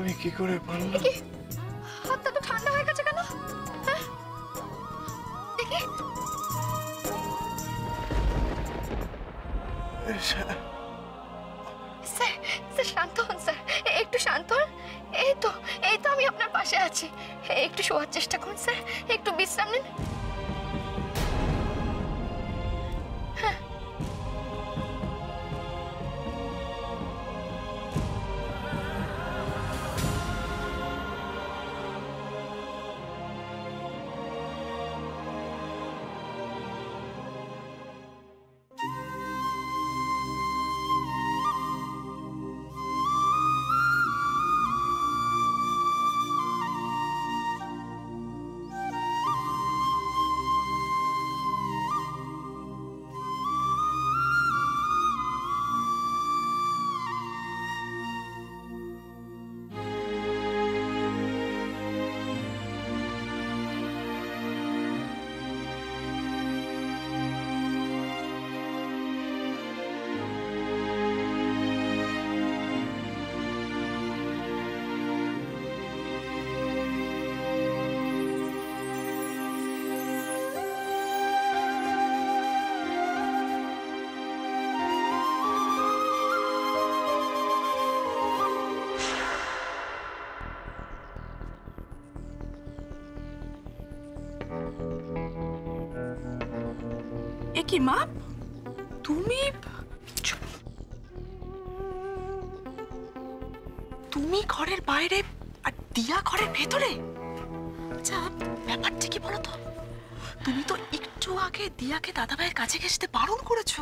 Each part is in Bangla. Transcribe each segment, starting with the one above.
আমি কি করে পারলাম? হাতটা তো ঠান্ডা হয়ে গেছে কেন? দেখি স্যার, স্যার শান্ত হন স্যার, একটু শান্ত হন। এই তো আমি আপনার পাশে আছি। একটু শোয়ার চেষ্টা করুন স্যার, একটু বিশ্রাম নিন। কি মা, তুমি ঘরের বাইরে আর দিয়া ঘরের ভেতরে? আচ্ছা ব্যাপারটা কি বলো তো? তুমি তো একটু আগে দিয়াকে দাদাভাইয়ের কাছে ঘেঁষতে বারণ করেছো।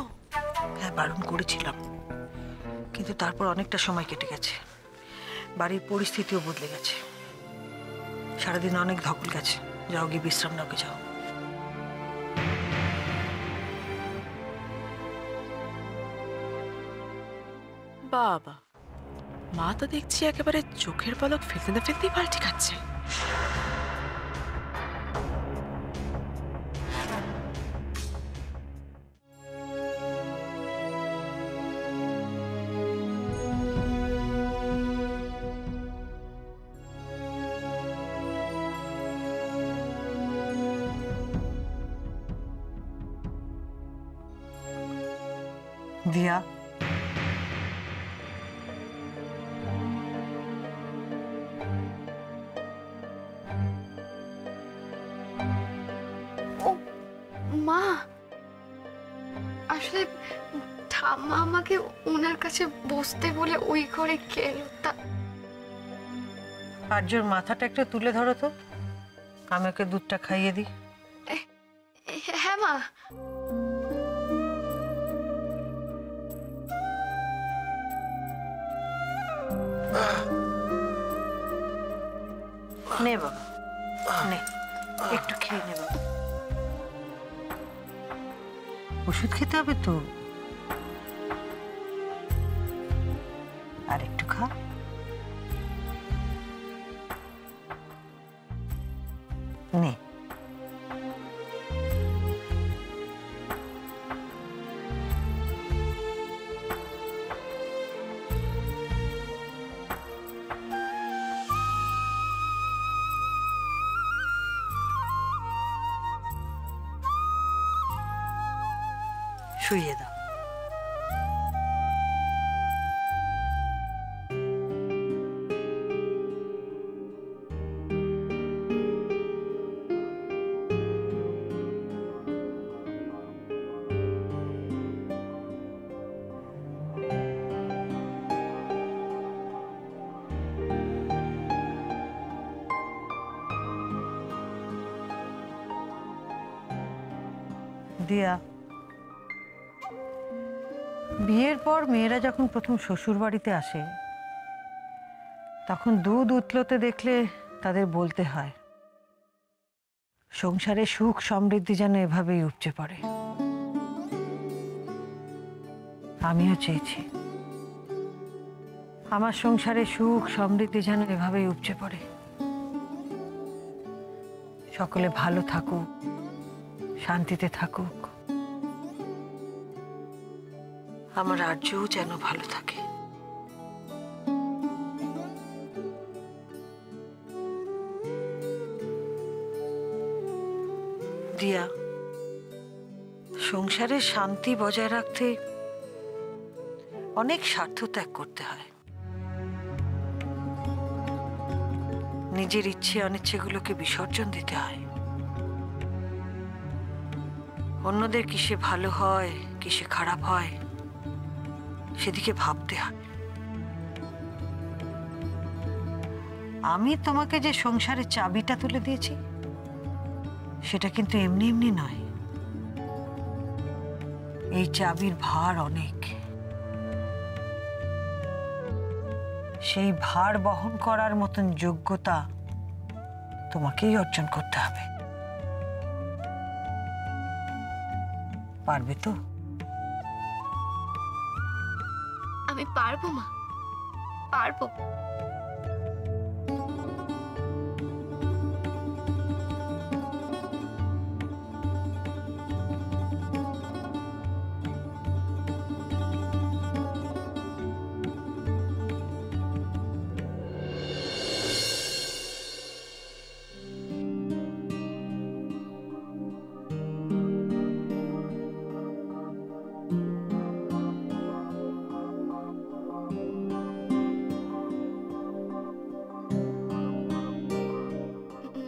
হ্যাঁ বারণ করেছিলাম, কিন্তু তারপর অনেকটা সময় কেটে গেছে, বাড়ির পরিস্থিতিও বদলে গেছে, সারাদিন অনেক ধকল গেছে। যাও গিয়ে বিশ্রাম নাও, যাও। বাবা, মা তো দেখছি একেবারে চোখের পলক ফেলতে না ফেলতেই পাল্টি খাচ্ছে। দিয়া, মা, আসলে ঠাম্মা আমাকে ওনার কাছে বসতে বলে ওই ঘরে গেল। আর্যর মাথাটা একটু তুলে ধরো তো, আমি ওকে দুধটা খাইয়ে দিই। হ্যাঁ মা। নে বাবা, নে একটু খেয়ে নে বাবা, ওষুধ খেতে হবে তো, আর একটু খা। নে শুইয়ে দাও। দিয়া, বিয়ের পর মেয়েরা যখন প্রথম শ্বশুর বাড়িতে আসে তখন দুধ উতলোতে দেখলে তাদের বলতে হয় সংসারে সুখ সমৃদ্ধি যেন এভাবেই উপচে পড়ে। আমিও চেয়েছি আমার সংসারে সুখ সমৃদ্ধি যেন এভাবেই উপচে পড়ে, সকলে ভালো থাকুক, শান্তিতে থাকুক, আমার আর্যও যেন ভালো থাকে। দিয়া, সংসারের শান্তি বজায় রাখতে অনেক স্বার্থ ত্যাগ করতে হয়। নিজের ইচ্ছে অনিচ্ছেগুলোকে বিসর্জন দিতে হয়। অন্যদের কিসে ভালো হয়, কিসে খারাপ হয়, সেদিকে ভাবতে হয়। আমি তোমাকে যে সংসারের চাবিটা তুলে দিয়েছি, সেটা কিন্তু এমনি এমনি নয়। এই চাবির ভার অনেক। সেই ভার বহন করার মতন যোগ্যতা তোমাকেই অর্জন করতে হবে। পারবে তো? আমি পারবো মা, পারবো।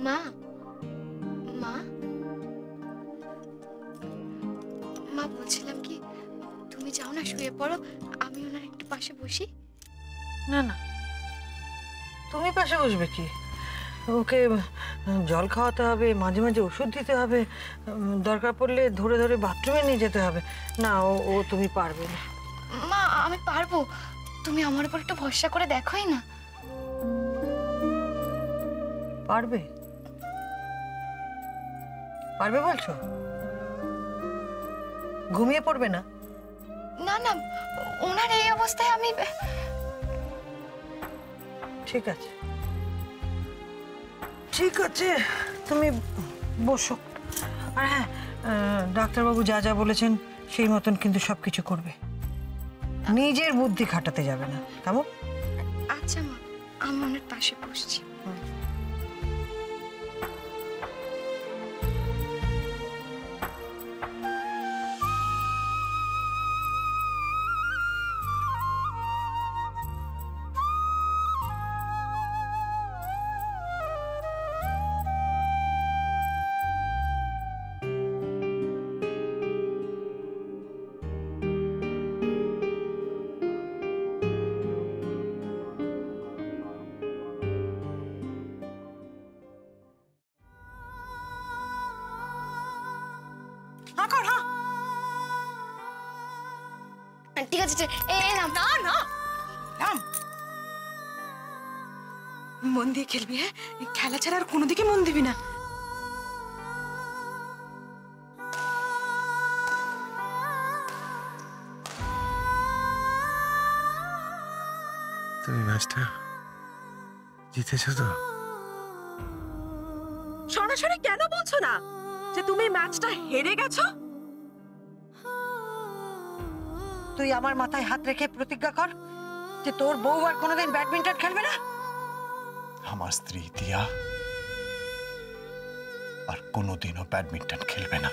মা, মা, মা বলছিলাম কি, তুমি যাও না, শুয়ে পড়ো, আমি ওনার একটু পাশে বসি। না না, তুমি পাশে বসবে কি? ওকে জল খাওয়াতে হবে, মাঝে মাঝে ওষুধ দিতে হবে, দরকার পড়লে ধরে ধরে বাথরুমে নিয়ে যেতে হবে। না, ও তুমি পারবে না। মা, আমি পারবো, তুমি আমার উপর একটু ভরসা করে দেখোই না। পারবে? পারবে বলছো? ঘুমিয়ে পড়বে না? না না, ওনার এই অবস্থায় আমি। ঠিক আছে, ঠিক আছে, তুমি বসো। আর হ্যাঁ, ডাক্তারবাবু যা যা বলেছেন সেই মতন কিন্তু সবকিছু করবে। নিজের বুদ্ধি খাটাতে যাবে না, কেমন? আচ্ছা মা, আমি ওনার পাশে বসছি। ঠিক আছে, না না, মন দিয়ে খেলবি, হ্যাঁ? খেলা ছাড়া আর কোনো দিকে মন দিবি না। তুমি ম্যাচটা জিতেছো তো? সরাসরি কেন বলছো না যে তুমি ম্যাচটা হেরে গেছো? তুই আমার মাথায় হাত রেখে প্রতিজ্ঞা কর যে তোর বউ আর কোনোদিন ব্যাডমিন্টন খেলবে না। আমার স্ত্রী দিয়া আর কোনোদিনও ব্যাডমিন্টন খেলবে না।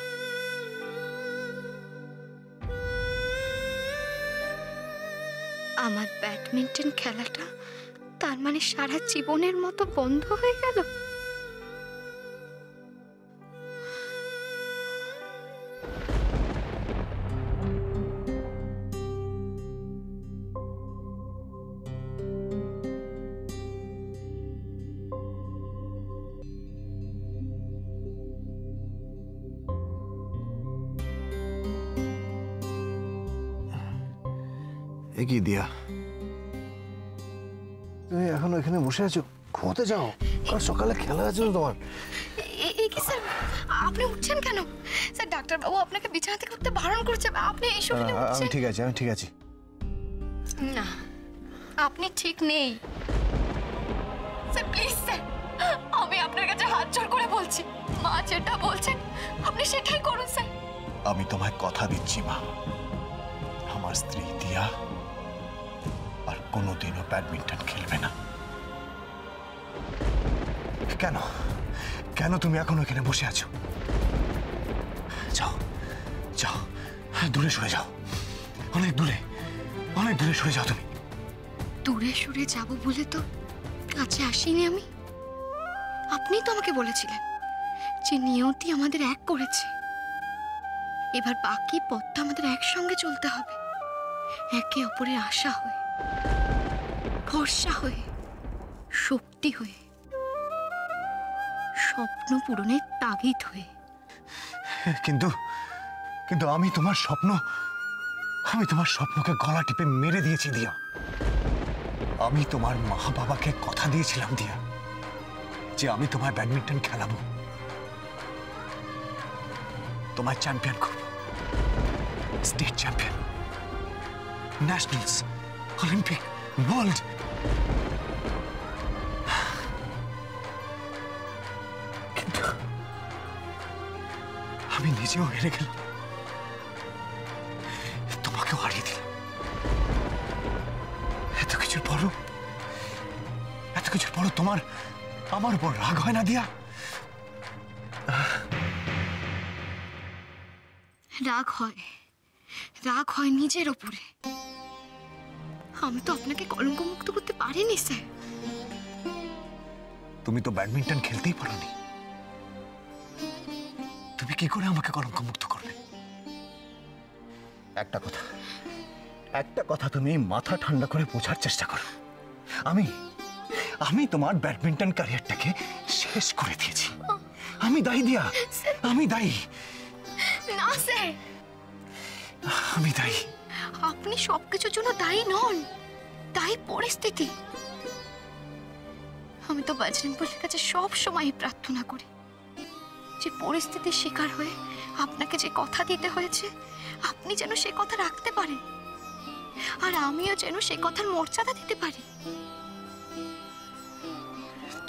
আমার ব্যাডমিন্টন খেলাটা তার মানে সারা জীবনের মতো বন্ধ হয়ে গেল। কি দিয়া, তুমি এখন এখানে বসে আছো? ঘুমোতে যাও, কাল সকালে খেলা আছে তো তোমার। কি স্যার, আপনি উঠছেন কেন? স্যার, ডাক্তারবাবু আপনাকে বিছানা থেকে উঠতে বারণ করছে, আপনি এইসব আমি ঠিক আছি, আমি ঠিক আছি। না, আপনি ঠিক নেই স্যার। প্লিজ স্যার, আমি আপনার কাছে হাত জোড় করে বলছি, মা যেটা বলছেন আপনি সেটাই করুন স্যার। আমি তোমায় কথা দিচ্ছি মা, আমার স্ত্রী দিয়া আর কোনোদিনও ব্যাডমিন্টন খেলবে না। কেন কেন তুমি এখন এখানে বসে আছো? যাও, দূরে সরে যাও, অনেক দূরে সরে যাও তুমি। দূরে সরে যাব বলে তো কাছে আসিনি আমি। আপনিই তো আমাকে বলেছিলেন যে নিয়তি আমাদের এক করেছে, এবার বাকি পথটা আমাদের একসঙ্গে চলতে হবে, একে অপরের আশা হয়ে, ভরসা হয়ে, শক্তি হয়ে, স্বপ্ন পূরণের তাগিদ হয়ে। কিন্তু কিন্তু আমি তোমার স্বপ্নকে গলা টিপে মেরে দিয়েছি দিয়া। আমি তোমার মা বাবাকে কথা দিয়েছিলাম দিয়া যে আমি তোমার ব্যাডমিন্টন খেলাবো, তোমার চ্যাম্পিয়ন করব, state champion, nationals, Olympic, world. কিন্তু আমি নিজেও হেরে গেলাম, তোমাকেও হারিয়ে দিলাম। এত কিছুর পরও তোমার আমার উপর রাগ হয় না দিয়া? রাগ হয় নিজের ওপরে। আমি তো আপনাকে কলঙ্ক মুক্ত করতে পারিনি স্যার। তুমি তো ব্যাডমিন্টন খেলতেই পারোনি, তুমি কি করে আমাকে কলঙ্ক মুক্ত করবে? একটা কথা তুমি মাথা ঠান্ডা করে বোঝার চেষ্টা করো। আমি তোমার ব্যাডমিন্টন ক্যারিয়ারটাকে শেষ করে দিয়েছি। আমি দায়ী দিয়া, আমি দায়ী। না স্যার, আমি দায়ী। আপনি সবকিছুর জন্য দায়ী নন, দায়ী পরিস্থিতি। আমি তো বজরংবলীর কাছে সব সময় প্রার্থনা করি যে পরিস্থিতির শিকার হয়ে আপনাকে যে কথা দিতে হয়েছে আপনি যেন সে কথা রাখতে পারেন, আর আমিও যেন সে কথার মর্যাদা দিতে পারি।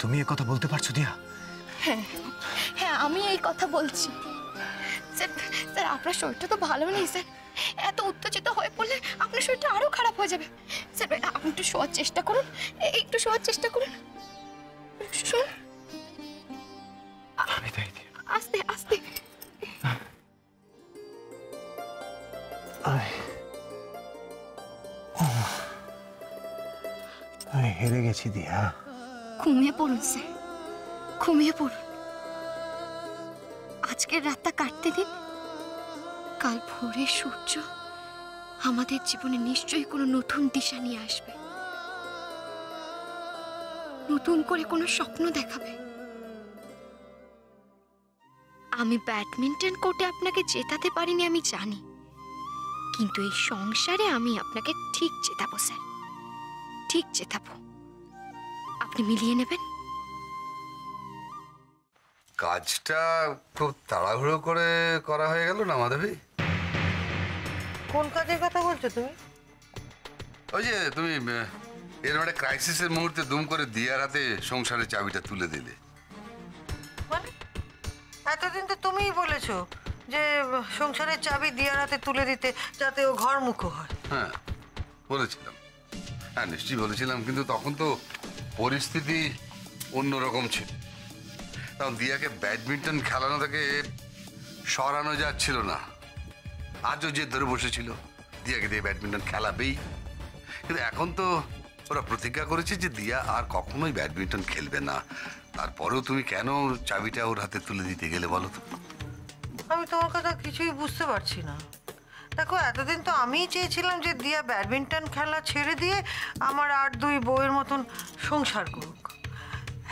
তুমি এ কথা বলতে পারছো দিয়া? হ্যাঁ, আমি এই কথা বলছি। স্যার আপনার শরীরটা তো ভালো নেই স্যার, এত উত্তেজিত হয়ে পড়লে আপনার শরীরটা আরো খারাপ হয়ে যাবে। স্যার আপনি একটু শোয়ার চেষ্টা করুন, একটু শোয়ার চেষ্টা করুন। শুন, আস্তে আস্তে। আমি হেরে গেছি দিয়া। ঘুমিয়ে পড়ুন স্যার, ঘুমিয়ে পড়ুন। আজকের রাতটা কাটতে দিন, কাল ভোরে সূর্য আমাদের জীবনে নিশ্চয়ই কোনো নতুন দিশা নিয়ে আসবে, নতুন করে কোনো স্বপ্ন দেখাবে। আমি ব্যাডমিন্টন কোর্টে আপনাকে জেতাতে পারিনি আমি জানি, কিন্তু এই সংসারে আমি আপনাকে ঠিক জেতাবো স্যার, ঠিক জেতাবো। আপনি মিলিয়ে নেবেন। কাজটা খুব তাড়াহুড়ো করে করা হয়ে গেল না মাধবী? কোন কাজের কথা বলছো তুমি? ওই যে তুমি এরকম একটা ক্রাইসিসের মুহূর্তে দুম করে দিয়ার হাতে সংসারের চাবিটা তুলে দিলে। মানে এতদিন তো তুমিই বলেছো যে সংসারের চাবি দিয়ার হাতে তুলে দিতে, যাতে ও ঘরমুখো হয়। হ্যাঁ বলেছিলাম, হ্যাঁ নিশ্চয়ই বলেছিলাম, কিন্তু তখন তো পরিস্থিতি অন্যরকম ছিল। তখন দিয়াকে ব্যাডমিন্টন খেলানো থেকে সরানো যাচ্ছিল না। আজও জেদ ধরে বসেছিল দিয়াকে দিয়ে ব্যাডমিন্টন খেলাবেই। কিন্তু এখন তো ওরা প্রতিজ্ঞা করেছে যে দিয়া আর কখনোই ব্যাডমিন্টন খেলবে না। তারপরেও তুমি কেন চাবিটা ওর হাতে তুলে দিতে গেলে বলো তো? আমি তোমার কথা কিছুই বুঝতে পারছি না। দেখো, এতদিন তো আমিই চেয়েছিলাম যে দিয়া ব্যাডমিন্টন খেলা ছেড়ে দিয়ে আমার আর দুই বউয়ের মতন সংসার করুক।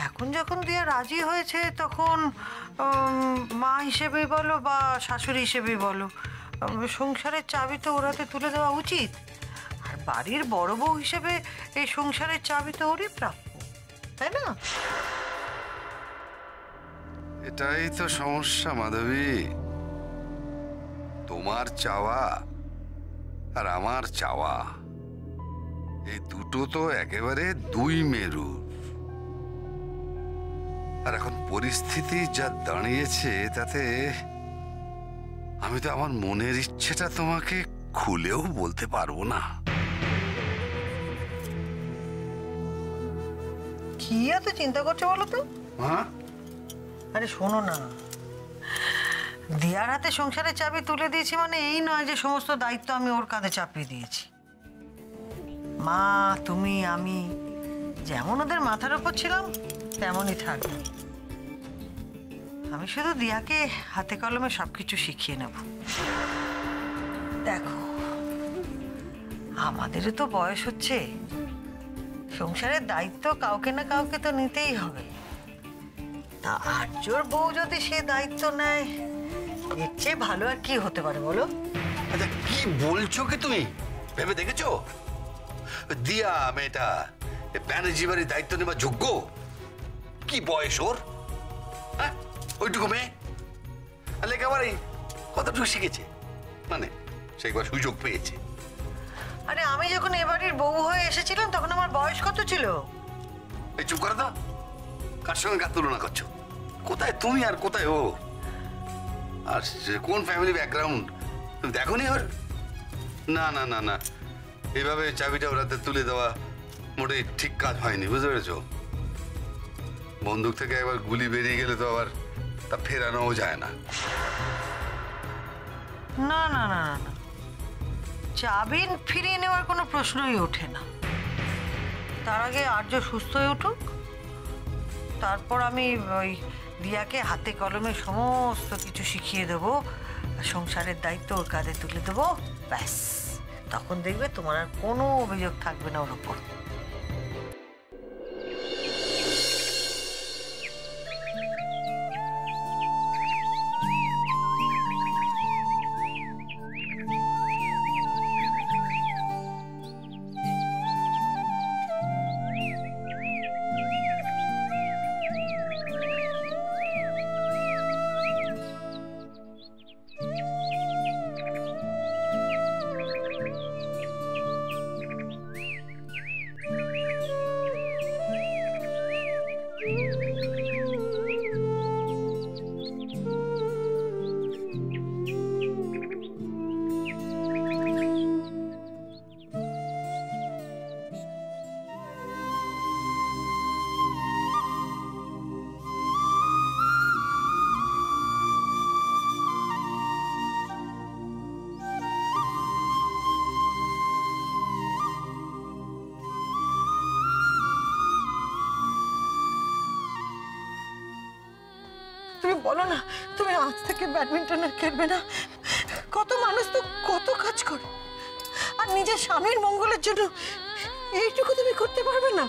এখন যখন দিয়া রাজি হয়েছে, তখন মা হিসেবেই বলো বা শাশুড়ি হিসেবেই বলো, সংসারের চাবি তো ওর হাতে তুলে দেওয়া উচিত। আর বাড়ির বড় বউ হিসেবে এই সংসারের চাবি তো ওরই প্রাপ্য, তাই না? এটাই তো সমস্যা মাধবী। তোমার চাওয়া আর আমার চাওয়া, এই দুটো তো একেবারে দুই মেরু। আর এখন পরিস্থিতি যা দাঁড়িয়েছে তাতে আমি তো আমার মনের ইচ্ছেটা তোমাকে খুলেও বলতে পারবো না। কি এত চিন্তা করছো বলো তো? হ্যাঁ, আরে শোনো না, দিয়ার হাতে সংসারের চাবি তুলে দিয়েছি মানে এই নয় যে সমস্ত দায়িত্ব আমি ওর কাঁধে চাপিয়ে দিয়েছি। মা, তুমি, আমি যেমন ওদের মাথার উপর ছিলাম তেমনই থাকবো। আমি শুধু দিয়াকে হাতে কলমে সবকিছু শিখিয়ে নেব। দেখো, আমাদেরও তো বয়স হচ্ছে, সংসারের দায়িত্ব কাউকে না কাউকে তো নিতেই হবে। তা আর্যর বউ যদি সে দায়িত্ব নেয়, এর চেয়ে ভালো আর কি হতে পারে বলো? আচ্ছা, কি বলছো কি তুমি? ভেবে দেখেছো দিয়া মেয়েটা ব্যানার্জি বাড়ির দায়িত্ব নেবার যোগ্য? কি বয়স ওর? হ্যাঁ, ওইটুকু মেয়ে লেখাপড়াই কতটুকু শিখেছে, মানে সেইবার সুযোগ পেয়েছে। আরে আমি যখন এ বাড়ির বউ হয়ে এসেছিলাম তখন আমার বয়স কত ছিল? এই চুপ করে দাও। কার সঙ্গে কার তুলনা করছো? কোথায় তুমি আর কোথায় ও? আর কোন ফ্যামিলি ব্যাকগ্রাউন্ড তুমি দেখোনি ওর? না না না না, এইভাবে চাবিটা ওরাতে তুলে দেওয়া মোটেই ঠিক কাজ হয়নি, বুঝতে পেরেছো? বন্দুক থেকে একবার গুলি বেরিয়ে গেলে তো আবার তা ফেরানোও যায় না। না না না না না, চাবি ফিরিয়ে নেওয়ার কোনো প্রশ্নই ওঠে না। তার আগে আর্য সুস্থ হয়ে উঠুক, তারপর আমি ওই দিয়াকে হাতে কলমে সমস্ত কিছু শিখিয়ে দেবো, সংসারের দায়িত্ব ওর কাঁধে তুলে দেবো, ব্যাস তখন দেখবে তোমার আর কোনো অভিযোগ থাকবে না ওর ওপর। তুমি বলো না, তুমি আজ থেকে ব্যাডমিন্টন আর খেলবে না? কত মানুষ তো কত কাজ করে, আর নিজের স্বামীর মঙ্গলের জন্য এইটুকু তুমি করতে পারবে না?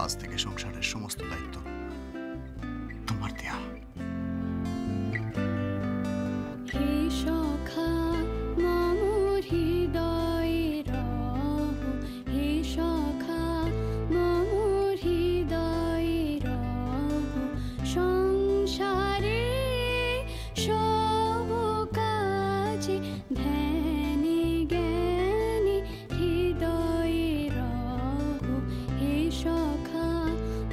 আজ থেকে সংসারের সমস্ত দায়িত্ব তোমার দেয়া। হে সখা মম হৃদয়ে রহ, হে সখা মম হৃদয়ে রহ, সংসারে সব কাজে ধ্যানে জ্ঞানে হৃদয়ে রহ, হে সখা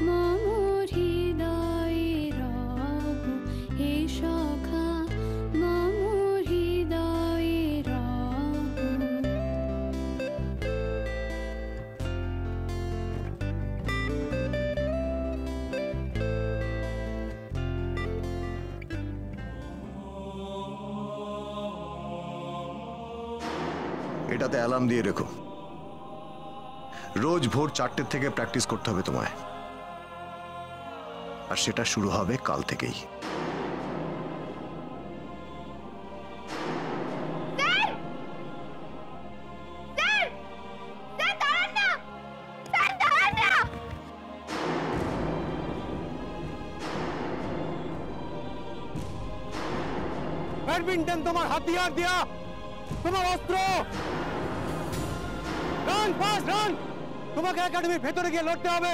মম হৃদয়ে রহ, হে সখা মম হৃদয়ে রহ। এটাতে অ্যালার্ম দিয়ে রেখো, রোজ ভোর 4টে থেকে প্র্যাকটিস করতে হবে তোমায়, আর সেটা শুরু হবে কাল থেকেই। ব্যাডমিন্টন তোমার হাতিয়ার দিয়া, তোমার অস্ত্র। রান ফাস্ট রান, তোমাকে একাডেমির ভেতরে গিয়ে লড়তে হবে।